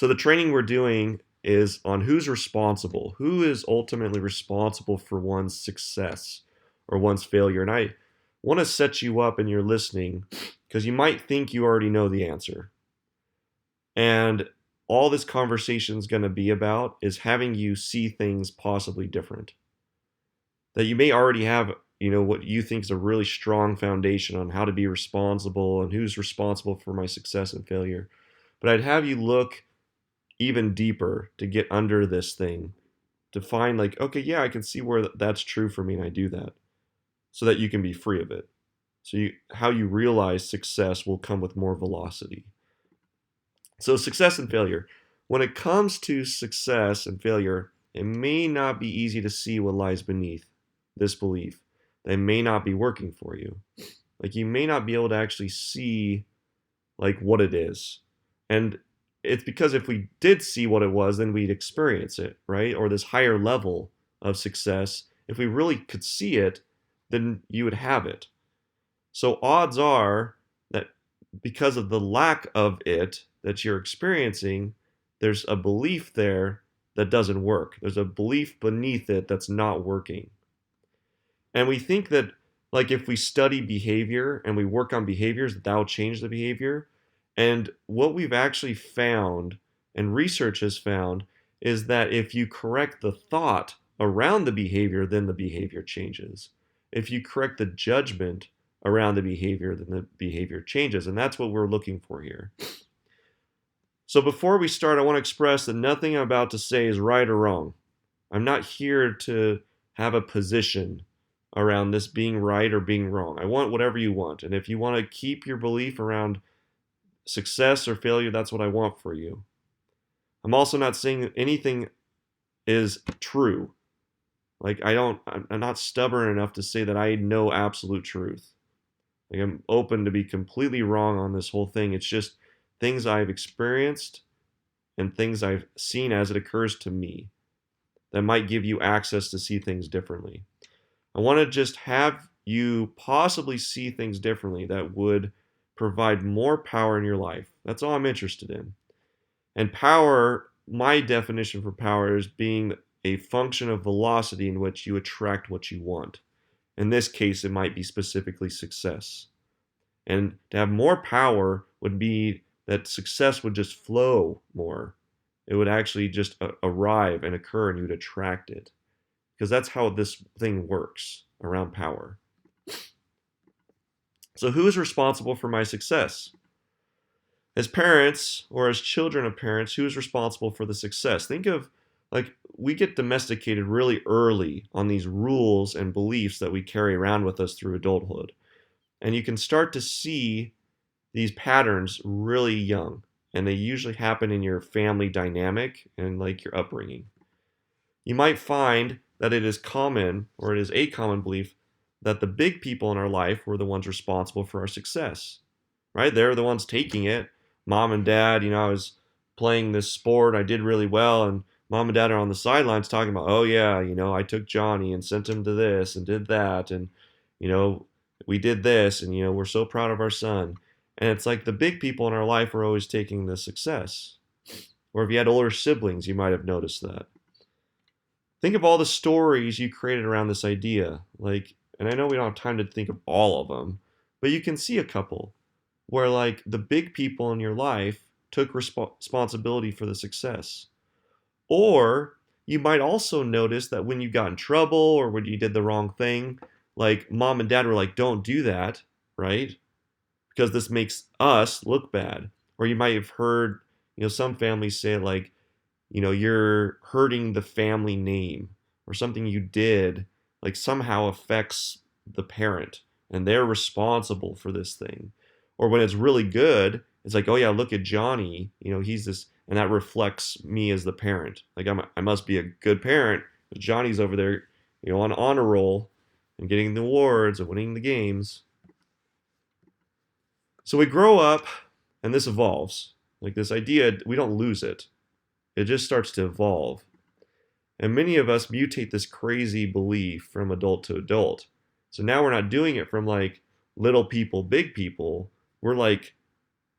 So the training we're doing is on who's responsible, who is ultimately responsible for one's success or one's failure. And I want to set you up in your listening because you might think you already know the answer. And all this conversation is going to be about is having you see things possibly different. That you may already have, what you think is a really strong foundation on how to be responsible and who's responsible for my success and failure. But I'd have you look even deeper to get under this thing, to find like, okay, yeah, I can see where that's true for me and I do that, so that you can be free of it. So how you realize success will come with more velocity. So success and failure. When it comes to success and failure, it may not be easy to see what lies beneath this belief. They may not be working for you. Like you may not be able to actually see like what it is. And it's because if we did see what it was, then we'd experience it, right? Or this higher level of success. If we really could see it, then you would have it. So odds are that because of the lack of it that you're experiencing, there's a belief there that doesn't work. There's a belief beneath it that's not working. And we think that like if we study behavior and we work on behaviors, that'll change the behavior. And what we've actually found, and research has found, is that if you correct the thought around the behavior, then the behavior changes. If you correct the judgment around the behavior, then the behavior changes. And that's what we're looking for here. So before we start, I want to express that nothing I'm about to say is right or wrong. I'm not here to have a position around this being right or being wrong. I want whatever you want. And if you want to keep your belief around success or failure, that's what I want for you. I'm also not saying that anything is true. Like I'm not stubborn enough to say that I know absolute truth. Like I'm open to be completely wrong on this whole thing. It's just things I've experienced and things I've seen as it occurs to me that might give you access to see things differently. I want to just have you possibly see things differently that would provide more power in your life. That's all I'm interested in. And power, my definition for power is being a function of velocity in which you attract what you want. In this case, it might be specifically success. And to have more power would be that success would just flow more. It would actually just arrive and occur and you would attract it. Because that's how this thing works around power. So who is responsible for my success? As parents or as children of parents, who is responsible for the success? Think of like we get domesticated really early on these rules and beliefs that we carry around with us through adulthood. And you can start to see these patterns really young. And they usually happen in your family dynamic and like your upbringing. You might find that it is common, or it is a common belief, that the big people in our life were the ones responsible for our success, right? They're the ones taking it. Mom and dad, I was playing this sport, I did really well, and mom and dad are on the sidelines talking about, oh yeah, I took Johnny and sent him to this and did that, and, we did this, and, we're so proud of our son. And it's like the big people in our life are always taking the success. Or if you had older siblings, you might have noticed that. Think of all the stories you created around this idea. And I know we don't have time to think of all of them, but you can see a couple where like the big people in your life took responsibility for the success. Or you might also notice that when you got in trouble or when you did the wrong thing, like mom and dad were like, don't do that, right? Because this makes us look bad. Or you might have heard, some families say like, you're hurting the family name or something you did like somehow affects the parent and they're responsible for this thing. Or when it's really good, it's like, oh yeah, look at Johnny, he's this, and that reflects me as the parent. Like I must be a good parent. Johnny's over there, on honor roll and getting the awards and winning the games. So we grow up and this evolves. Like this idea, we don't lose it. It just starts to evolve. And many of us mutate this crazy belief from adult to adult. So now we're not doing it from like little people, big people. We're like,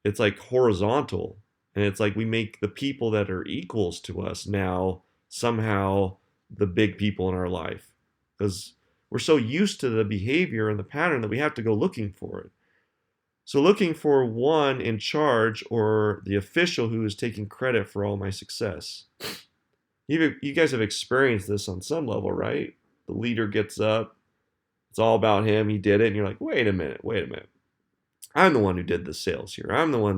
it's like horizontal. And it's like we make the people that are equals to us now somehow the big people in our life because we're so used to the behavior and the pattern that we have to go looking for it. So, looking for one in charge or the official who is taking credit for all my success. You guys have experienced this on some level, right? The leader gets up, it's all about him, he did it, and you're like, wait a minute. I'm the one who did the sales here. I'm the one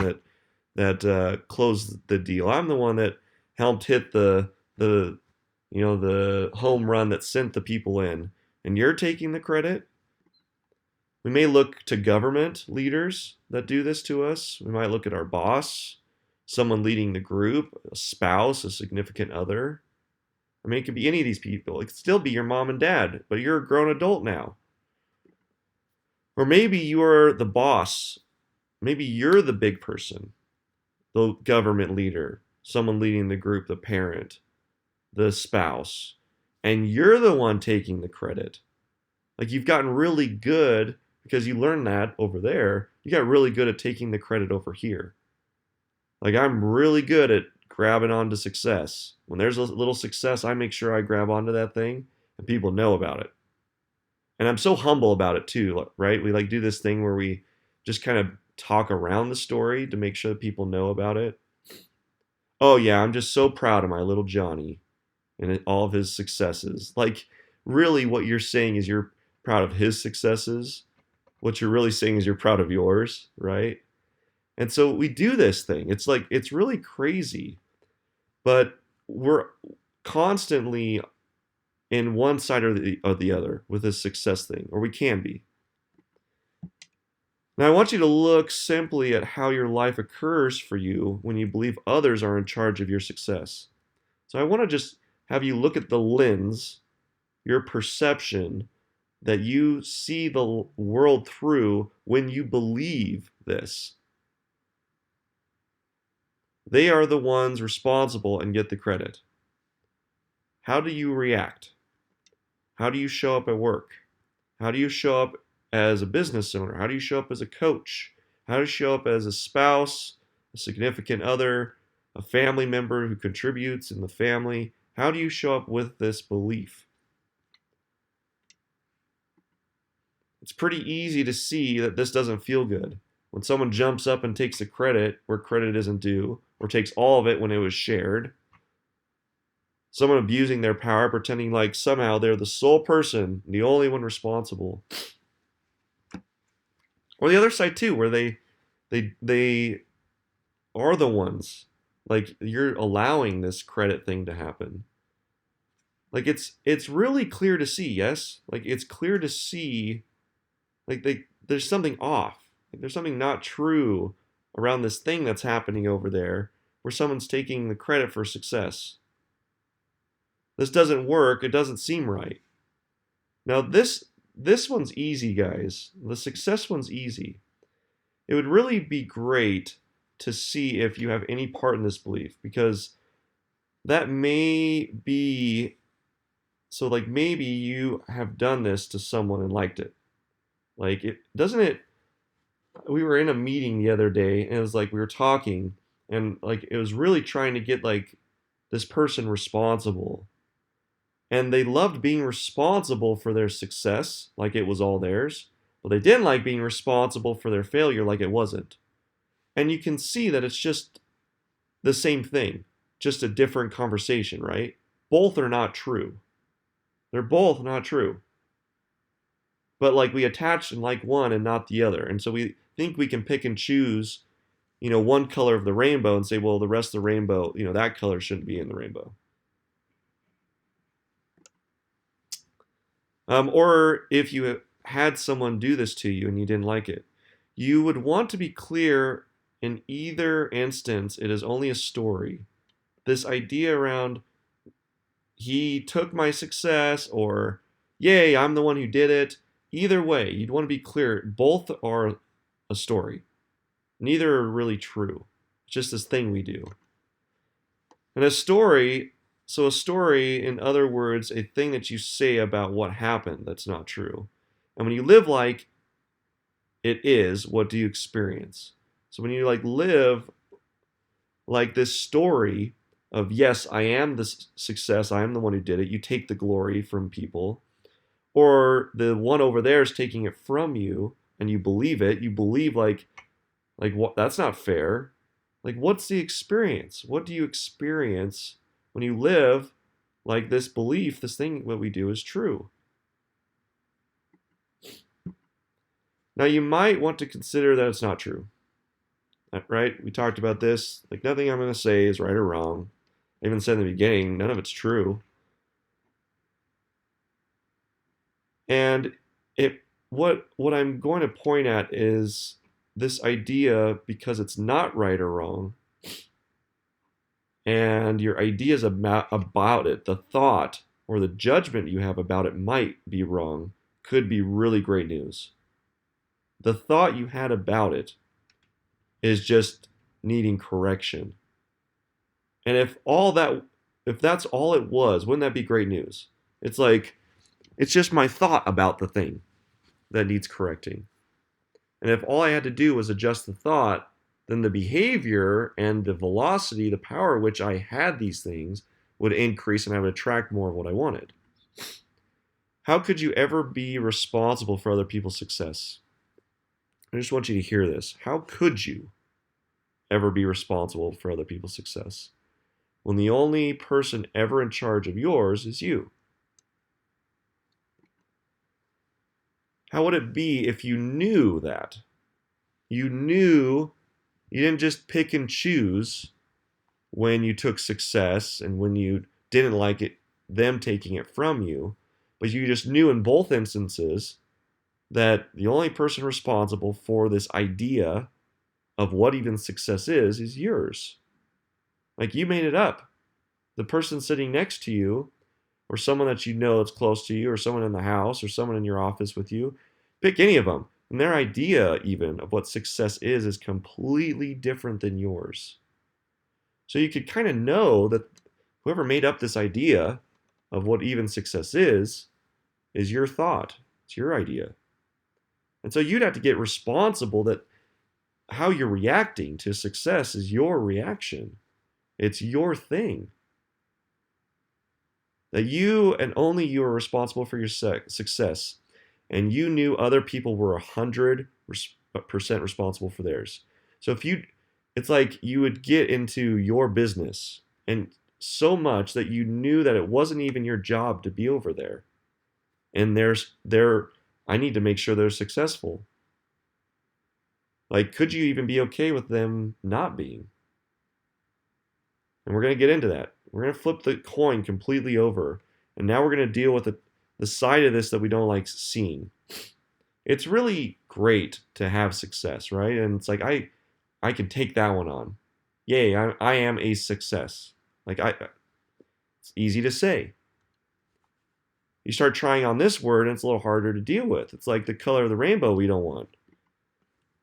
that closed the deal. I'm the one that helped hit the the home run that sent the people in, and you're taking the credit. We may look to government leaders that do this to us. We might look at our boss, someone leading the group, a spouse, a significant other. I mean, it could be any of these people. It could still be your mom and dad, but you're a grown adult now. Or maybe you're the boss. Maybe you're the big person, the government leader, someone leading the group, the parent, the spouse, and you're the one taking the credit. Like you've gotten really good because you learned that over there. You got really good at taking the credit over here. Like I'm really good at grabbing onto success. When there's a little success, I make sure I grab onto that thing and people know about it. And I'm so humble about it too, right? We like do this thing where we just kind of talk around the story to make sure that people know about it. Oh yeah, I'm just so proud of my little Johnny and all of his successes. Like really what you're saying is you're proud of his successes. What you're really saying is you're proud of yours, right? And so we do this thing. It's like it's really crazy, but we're constantly in one side or the other with this success thing, or we can be. Now, I want you to look simply at how your life occurs for you when you believe others are in charge of your success. So, I want to just have you look at the lens, your perception that you see the world through when you believe this. They are the ones responsible and get the credit. How do you react? How do you show up at work? How do you show up as a business owner? How do you show up as a coach? How do you show up as a spouse, a significant other, a family member who contributes in the family? How do you show up with this belief? It's pretty easy to see that this doesn't feel good. When someone jumps up and takes the credit where credit isn't due, or takes all of it when it was shared, someone abusing their power, pretending like somehow they're the sole person, the only one responsible. Or the other side too, where they are the ones, like you're allowing this credit thing to happen. Like it's really clear to see, yes? Like it's clear to see like there's something off. Like there's something not true around this thing that's happening over there where someone's taking the credit for success. This doesn't work, it doesn't seem right. Now this one's easy, guys. The success one's easy. It would really be great to see if you have any part in this belief because that may be so like maybe you have done this to someone and liked it. Like it doesn't it we were in a meeting the other day and it was like we were talking and like it was really trying to get like this person responsible. And they loved being responsible for their success like it was all theirs, but they didn't like being responsible for their failure like it wasn't. And you can see that it's just the same thing, just a different conversation, right? Both are not true. They're both not true. But like we attach and like one and not the other. And so we think we can pick and choose, one color of the rainbow and say, well, the rest of the rainbow, that color shouldn't be in the rainbow. Or if you had someone do this to you and you didn't like it, you would want to be clear in either instance, it is only a story. This idea around he took my success or yay, I'm the one who did it. Either way, you'd want to be clear. Both are a story. Neither are really true. It's just this thing we do. And a story, in other words, a thing that you say about what happened that's not true. And when you live like it is, what do you experience? So when you like live like this story of, yes, I am the success, I am the one who did it. You take the glory from people, or the one over there is taking it from you, and you believe it. You believe like what? That's not fair. Like, what's the experience? What do you experience when you live like this belief, this thing what we do is true? Now, you might want to consider that it's not true, right? We talked about this. Like, nothing I'm going to say is right or wrong. I even said in the beginning, none of it's true. And it what I'm going to point at is this idea, because it's not right or wrong, and your ideas about it, the thought or the judgment you have about it might be wrong, could be really great news. The thought you had about it is just needing correction. And if that's all it was, wouldn't that be great news? It's like it's just my thought about the thing that needs correcting. And if all I had to do was adjust the thought, then the behavior and the velocity, the power at which I had these things would increase and I would attract more of what I wanted. How could you ever be responsible for other people's success? I just want you to hear this. How could you ever be responsible for other people's success when the only person ever in charge of yours is you? How would it be if you knew that? You knew you didn't just pick and choose when you took success and when you didn't like it, them taking it from you, but you just knew in both instances that the only person responsible for this idea of what even success is yours. Like, you made it up. The person sitting next to you, or someone that you know that's close to you, or someone in the house, or someone in your office with you, pick any of them. And their idea, even, of what success is completely different than yours. So you could kind of know that whoever made up this idea of what even success is your thought. It's your idea. And so you'd have to get responsible that how you're reacting to success is your reaction. It's your thing. That you and only you are responsible for your success. And you knew other people were 100% responsible for theirs. So it's like you would get into your business and so much that you knew that it wasn't even your job to be over there. And I need to make sure they're successful. Like, could you even be okay with them not being? And we're going to get into that. We're going to flip the coin completely over. And now we're going to deal with the side of this that we don't like seeing. It's really great to have success, right? And it's like, I can take that one on. Yay, I am a success. Like, it's easy to say. You start trying on this word, and it's a little harder to deal with. It's like the color of the rainbow we don't want.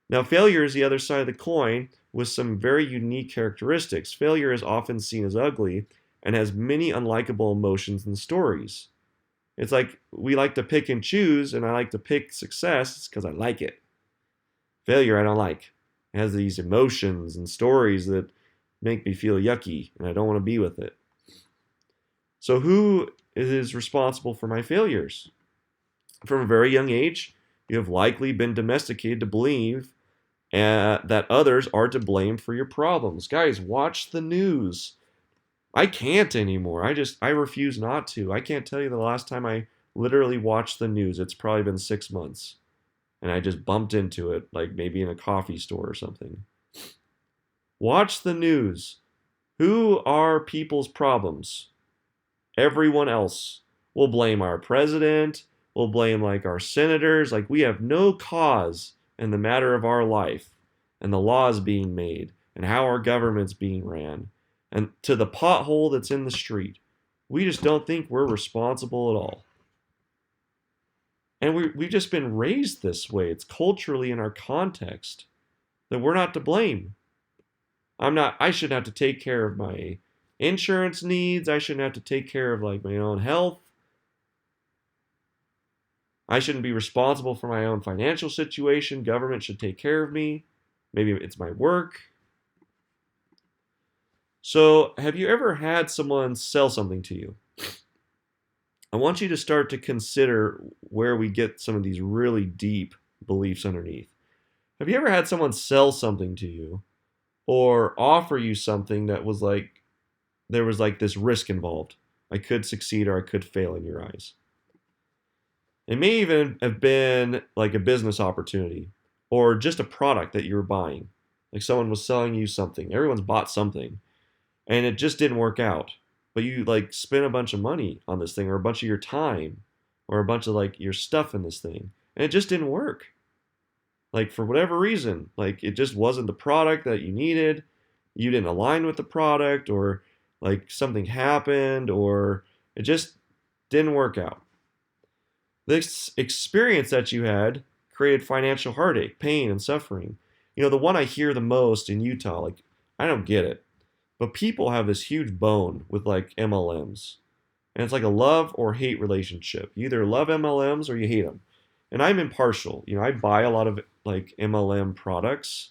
Now, failure is the other side of the coin with some very unique characteristics. Failure is often seen as ugly and has many unlikable emotions and stories. It's like we like to pick and choose, and I like to pick success because I like it. Failure, I don't like. It has these emotions and stories that make me feel yucky, and I don't want to be with it. So who is responsible for my failures? From a very young age, you have likely been domesticated to believe that others are to blame for your problems. Guys, watch the news. I can't anymore. I refuse not to. I can't tell you the last time I literally watched the news. It's probably been 6 months. And I just bumped into it, like maybe in a coffee store or something. Watch the news. Who are people's problems? Everyone else. We'll blame our president. We'll blame like our senators. Like, we have no cause in the matter of our life and the laws being made and how our government's being ran and to the pothole that's in the street. We just don't think we're responsible at all. And we've just been raised this way. It's culturally in our context that we're not to blame. I shouldn't have to take care of my insurance needs. I shouldn't have to take care of like my own health. I shouldn't be responsible for my own financial situation. Government should take care of me. Maybe it's my work. So, have you ever had someone sell something to you? I want you to start to consider where we get some of these really deep beliefs underneath. Have you ever had someone sell something to you or offer you something that was like there was like this risk involved? I could succeed or I could fail in your eyes. It may even have been like a business opportunity or just a product that you were buying. Like someone was selling you something. Everyone's bought something and it just didn't work out. But you like spent a bunch of money on this thing or a bunch of your time or a bunch of like your stuff in this thing and it just didn't work. Like for whatever reason, like it just wasn't the product that you needed. You didn't align with the product or like something happened or it just didn't work out. This experience that you had created financial heartache, pain, and suffering. The one I hear the most in Utah, like, I don't get it, but people have this huge bone with like MLMs. And it's like a love or hate relationship. You either love MLMs or you hate them. And I'm impartial. I buy a lot of like MLM products.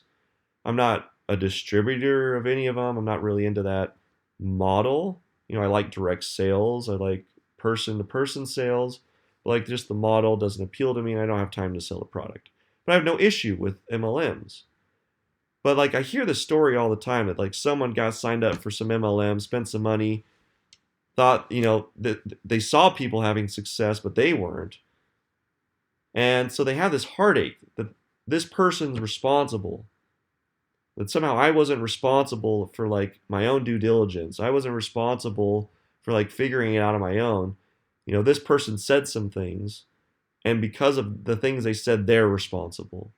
I'm not a distributor of any of them. I'm not really into that model. I like direct sales. I like person to person sales. But like just the model doesn't appeal to me and I don't have time to sell a product. But I have no issue with MLMs. But like I hear the story all the time that like someone got signed up for some MLM, spent some money, thought, that they saw people having success, but they weren't. And so they have this heartache that this person's responsible. That somehow I wasn't responsible for like my own due diligence. I wasn't responsible for like figuring it out on my own. This person said some things, and because of the things they said, they're responsible.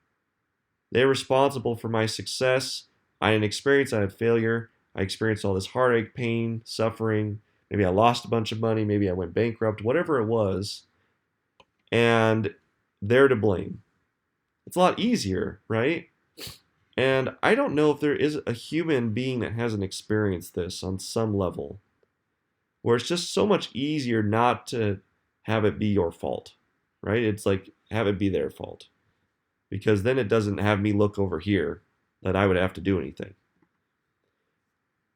They're responsible for my success. I didn't experience, I had failure. I experienced all this heartache, pain, suffering. Maybe I lost a bunch of money. Maybe I went bankrupt, whatever it was. And they're to blame. It's a lot easier, right? And I don't know if there is a human being that hasn't experienced this on some level, where it's just so much easier not to have it be your fault, right? It's like have it be their fault. Because then it doesn't have me look over here that I would have to do anything.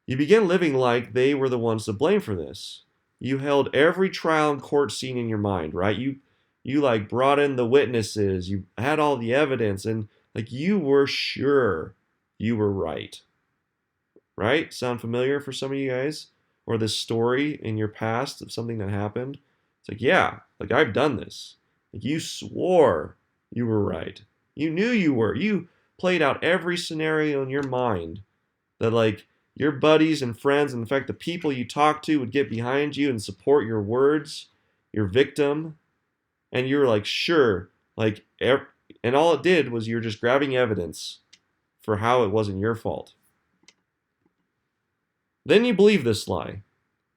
You begin living like they were the ones to blame for this. You held every trial and court scene in your mind, right? You like brought in the witnesses, you had all the evidence, and like you were sure you were right. Right? Sound familiar for some of you guys? Or this story in your past of something that happened? It's like, yeah, like I've done this. Like you swore you were right. You knew you were. You played out every scenario in your mind that like your buddies and friends, and in fact the people you talk to would get behind you and support your words, your victim, and you were like sure, like and all it did was you're just grabbing evidence for how it wasn't your fault. Then you believe this lie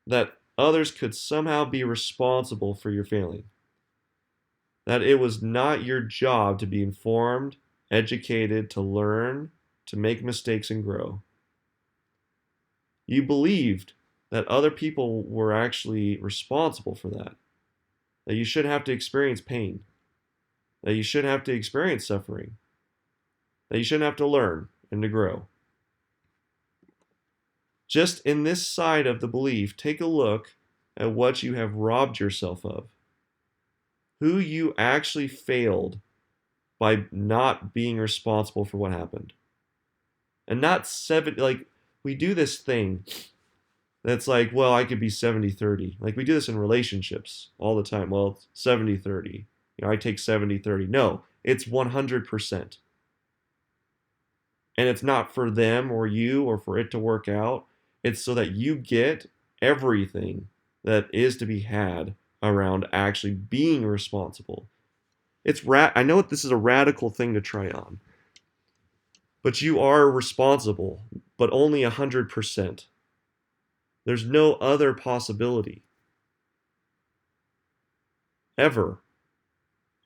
that others could somehow be responsible for your failing. That it was not your job to be informed, educated, to learn, to make mistakes and grow. You believed that other people were actually responsible for that. That you shouldn't have to experience pain. That you shouldn't have to experience suffering. That you shouldn't have to learn and to grow. Just in this side of the belief, take a look at what you have robbed yourself of. Who you actually failed by not being responsible for what happened. And not like we do this thing that's like, well, I could be 70-30. Like we do this in relationships all the time. Well, 70-30. I take 70-30. No, it's 100%. And it's not for them or you or for it to work out. It's so that you get everything that is to be had around actually being responsible. I know this is a radical thing to try on, but you are responsible, but only 100%. There's no other possibility. Ever.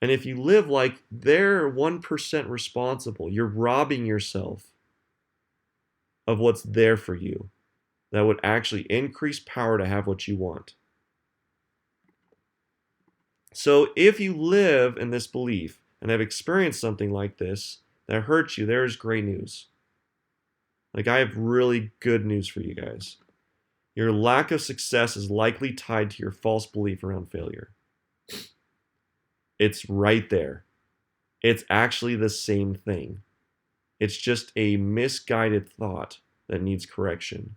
And if you live like they're 1% responsible, you're robbing yourself of what's there for you that would actually increase power to have what you want. So if you live in this belief and have experienced something like this that hurts you, there's great news. Like, I have really good news for you guys. Your lack of success is likely tied to your false belief around failure. It's right there. It's actually the same thing. It's just a misguided thought that needs correction.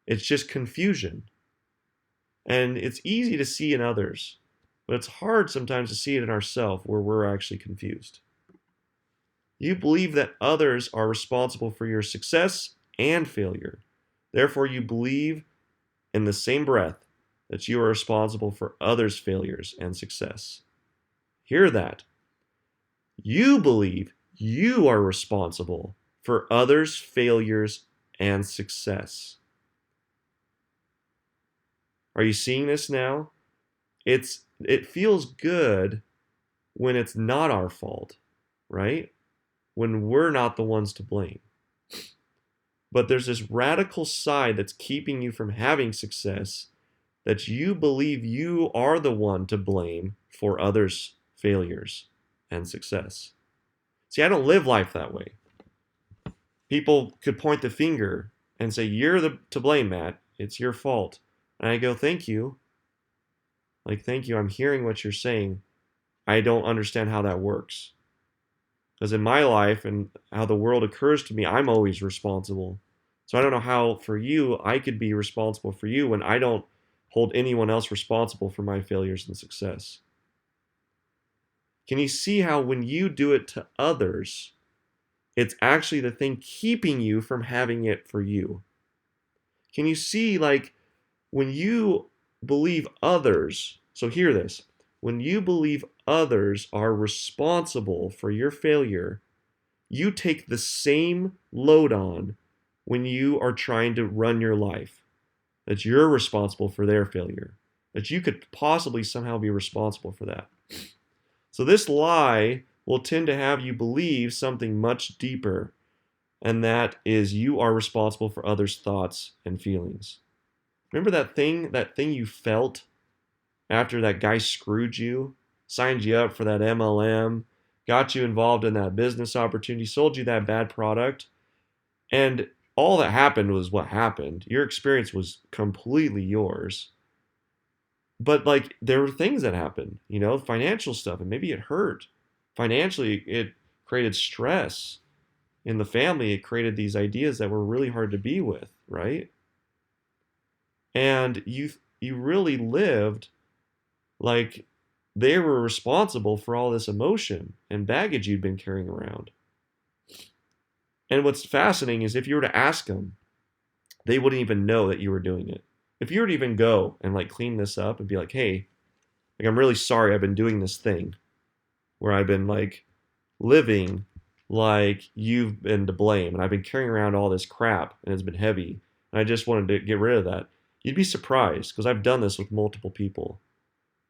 It's just confusion. And it's easy to see in others, but it's hard sometimes to see it in ourselves where we're actually confused. You believe that others are responsible for your success and failure. Therefore, you believe in the same breath that you are responsible for others' failures and success. Hear that. You believe you are responsible for others' failures and success. Are you seeing this now? It feels good when it's not our fault, right? When we're not the ones to blame. But there's this radical side that's keeping you from having success, that you believe you are the one to blame for others' failures and success. See, I don't live life that way. People could point the finger and say, "You're to blame, Matt. It's your fault." And I go, "Thank you. Like, thank you. I'm hearing what you're saying. I don't understand how that works." Because in my life and how the world occurs to me, I'm always responsible. So I don't know how for you I could be responsible for you when I don't hold anyone else responsible for my failures and success. Can you see how when you do it to others, it's actually the thing keeping you from having it for you? Can you see, like, when you believe others, so hear this, when you believe others are responsible for your failure, you take the same load on when you are trying to run your life, that you're responsible for their failure, that you could possibly somehow be responsible for that. So this lie will tend to have you believe something much deeper, and that is you are responsible for others' thoughts and feelings. Remember that thing you felt after that guy screwed you, signed you up for that MLM, got you involved in that business opportunity, sold you that bad product, and all that happened was what happened. Your experience was completely yours. But like there were things that happened, financial stuff, and maybe it hurt. Financially, it created stress in the family. It created these ideas that were really hard to be with, right? And you really lived like they were responsible for all this emotion and baggage you'd been carrying around. And what's fascinating is if you were to ask them, they wouldn't even know that you were doing it. If you were to even go and like clean this up and be like, "Hey, like I'm really sorry I've been doing this thing where I've been like living like you've been to blame and I've been carrying around all this crap and it's been heavy and I just wanted to get rid of that." You'd be surprised because I've done this with multiple people.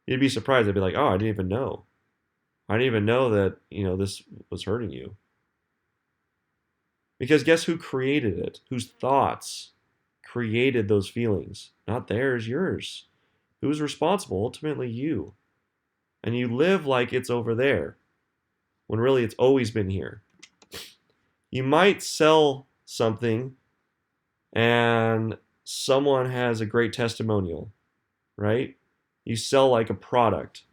You'd be surprised. They'd be like, "Oh, I didn't even know. I didn't even know that, this was hurting you." Because guess who created it? Whose thoughts created those feelings? Not theirs, yours. Who's responsible? Ultimately, you. And you live like it's over there when really it's always been here. You might sell something and someone has a great testimonial, right? You sell like a product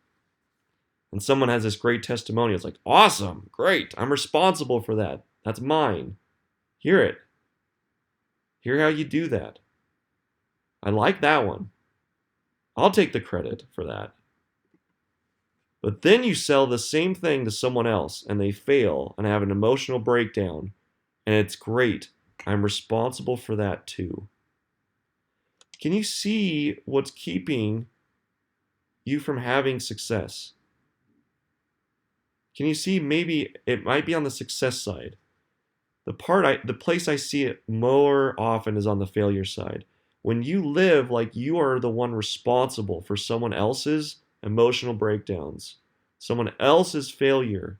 and someone has this great testimonial. It's like, "Awesome, great, I'm responsible for that. That's mine." Hear it. Hear how you do that. I like that one. I'll take the credit for that. But then you sell the same thing to someone else and they fail and have an emotional breakdown and it's great. I'm responsible for that too. Can you see what's keeping you from having success? Can you see maybe it might be on the success side? The place I see it more often is on the failure side. When you live like you are the one responsible for someone else's emotional breakdowns, someone else's failure,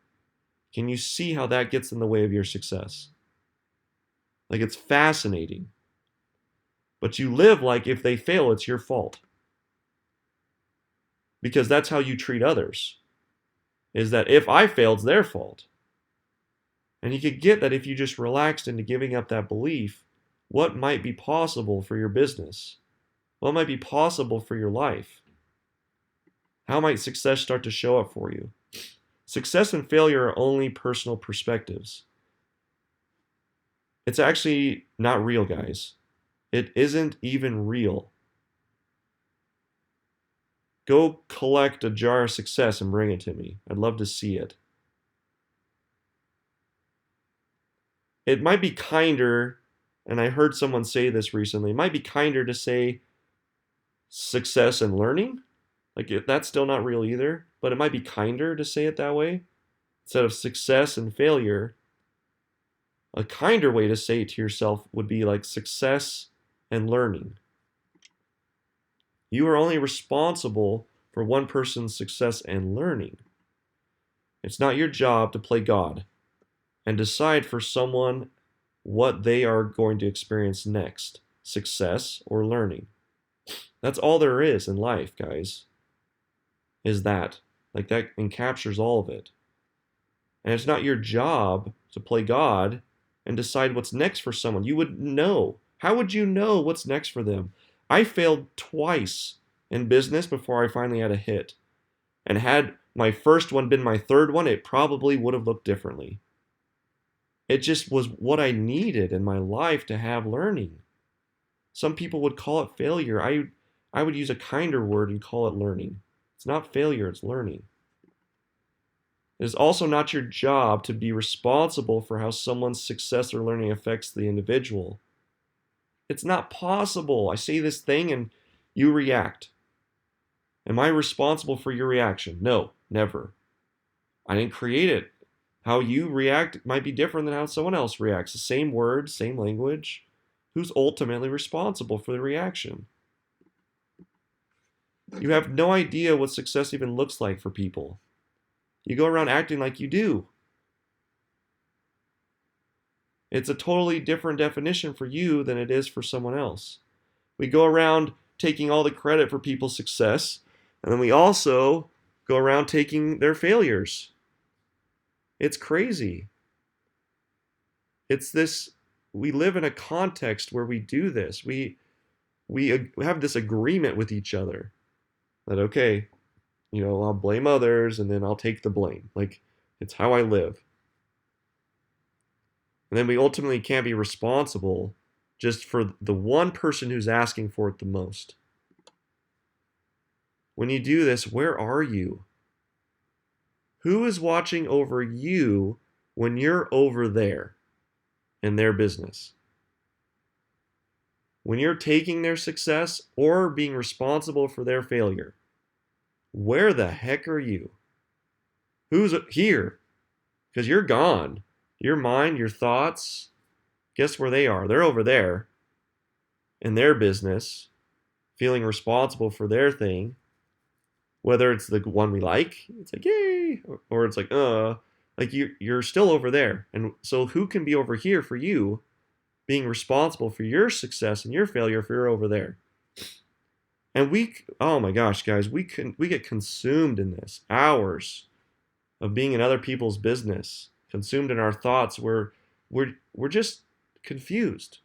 can you see how that gets in the way of your success? Like it's fascinating. But you live like if they fail, it's your fault. Because that's how you treat others. Is that if I fail, it's their fault. And you could get that if you just relaxed into giving up that belief, what might be possible for your business? What might be possible for your life? How might success start to show up for you? Success and failure are only personal perspectives. It's actually not real, guys. It isn't even real. Go collect a jar of success and bring it to me. I'd love to see it. It might be kinder, and I heard someone say this recently, it might be kinder to say success and learning. Like, that's still not real either, but it might be kinder to say it that way. Instead of success and failure, a kinder way to say it to yourself would be like success and learning. You are only responsible for one person's success and learning. It's not your job to play God and decide for someone what they are going to experience next, success or learning. That's all there is in life, guys, is that. Like, that encaptures all of it. And it's not your job to play God and decide what's next for someone. You would know. How would you know what's next for them? I failed twice in business before I finally had a hit. And had my first one been my third one, it probably would have looked differently. It just was what I needed in my life to have learning. Some people would call it failure. I would use a kinder word and call it learning. It's not failure, it's learning. It is also not your job to be responsible for how someone's success or learning affects the individual. It's not possible. I say this thing and you react. Am I responsible for your reaction? No, never. I didn't create it. How you react might be different than how someone else reacts. The same words, same language. Who's ultimately responsible for the reaction? You have no idea what success even looks like for people. You go around acting like you do. It's a totally different definition for you than it is for someone else. We go around taking all the credit for people's success, and then we also go around taking their failures. It's crazy. It's this, we live in a context where we do this. We have this agreement with each other that, okay, I'll blame others and then I'll take the blame. Like, it's how I live. And then we ultimately can't be responsible just for the one person who's asking for it the most. When you do this, where are you? Who is watching over you when you're over there in their business? When you're taking their success or being responsible for their failure? Where the heck are you? Who's here? Because you're gone. Your mind, your thoughts, guess where they are? They're over there in their business, feeling responsible for their thing. Whether it's the one we like, it's like, yay, or it's like, like you're still over there. And so who can be over here for you, being responsible for your success and your failure if you're over there? And oh my gosh, guys, we get consumed in this. Hours of being in other people's business, consumed in our thoughts. We're just confused.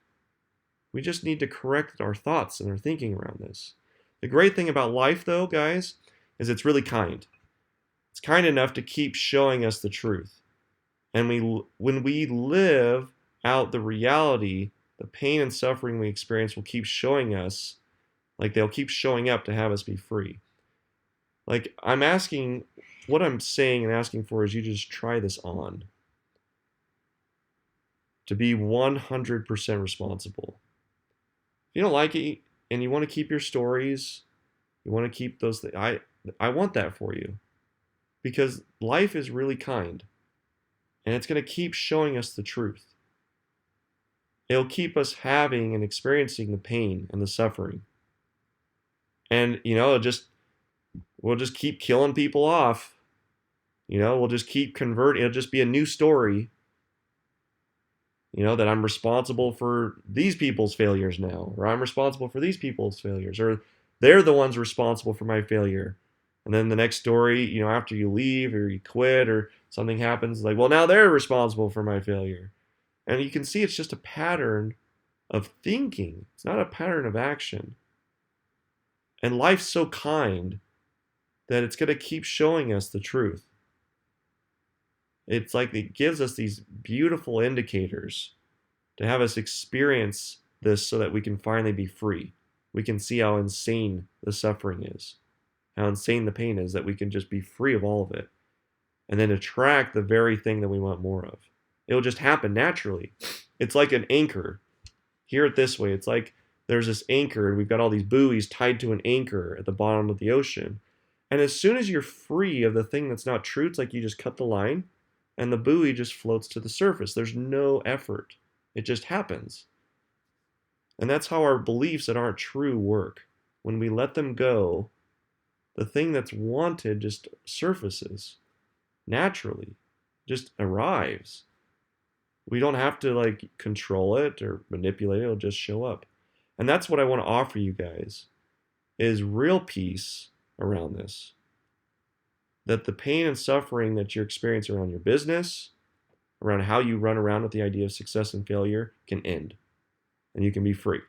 We just need to correct our thoughts and our thinking around this. The great thing about life, though, guys, is it's really kind. It's kind enough to keep showing us the truth. And when we live out the reality, the pain and suffering we experience will keep showing us, like they'll keep showing up to have us be free. Like, what I'm saying and asking for is you just try this on. To be 100% responsible. If you don't like it and you want to keep your stories, you want to keep those things, I want that for you. Because life is really kind. And it's going to keep showing us the truth. It'll keep us having and experiencing the pain and the suffering. And, we'll just keep killing people off. We'll just keep converting. It'll just be a new story. That I'm responsible for these people's failures now. Or I'm responsible for these people's failures. Or they're the ones responsible for my failure. And then the next story, after you leave or you quit or Something happens, like, well, now they're responsible for my failure. And you can see it's just a pattern of thinking. It's not a pattern of action. And life's so kind that it's going to keep showing us the truth. It's like it gives us these beautiful indicators to have us experience this so that we can finally be free. We can see how insane the suffering is, how insane the pain is, that we can just be free of all of it and then attract the very thing that we want more of. It'll just happen naturally. It's like an anchor. Hear it this way. It's like there's this anchor and we've got all these buoys tied to an anchor at the bottom of the ocean. And as soon as you're free of the thing that's not true, it's like you just cut the line and the buoy just floats to the surface. There's no effort. It just happens. And that's how our beliefs that aren't true work. When we let them go, the thing that's wanted just surfaces naturally, just arrives. We don't have to like control it or manipulate it. It'll just show up. And that's what I want to offer you guys is real peace around this. That the pain and suffering that you're experiencing around your business, around how you run around with the idea of success and failure can end. And you can be free.